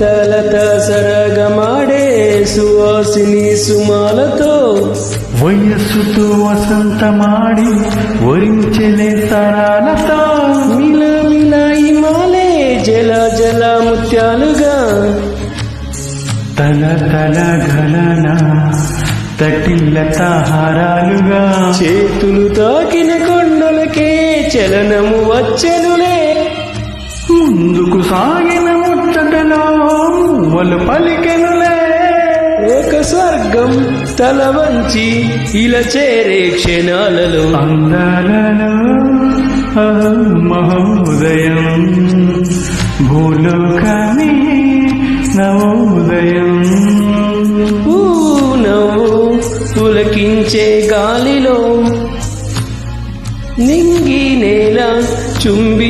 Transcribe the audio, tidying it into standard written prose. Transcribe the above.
లత లత సరగమాడే సువాసిని సుమాలతో వయస్సుతో వసంతమాడి వరించెలే తరాలతో మిల మిల ఇమాలే జల జల ముత్యాలుగా తల తల గలన తటిల్లత హారాలుగా చేతులు తాకిన కొండలకే చలనము వచ్చెనులే ముందుకు సాగిన ముచ్చటలో వలు పలికెనులే ఒక స్వర్గం తల వంచి ఇలా చేరే క్షణాలలో అందాలలో మహోదయం భూలోకాన్ని నవోదయం నవ్వు పులకించే గాలిలో నింగి నేల చుంబి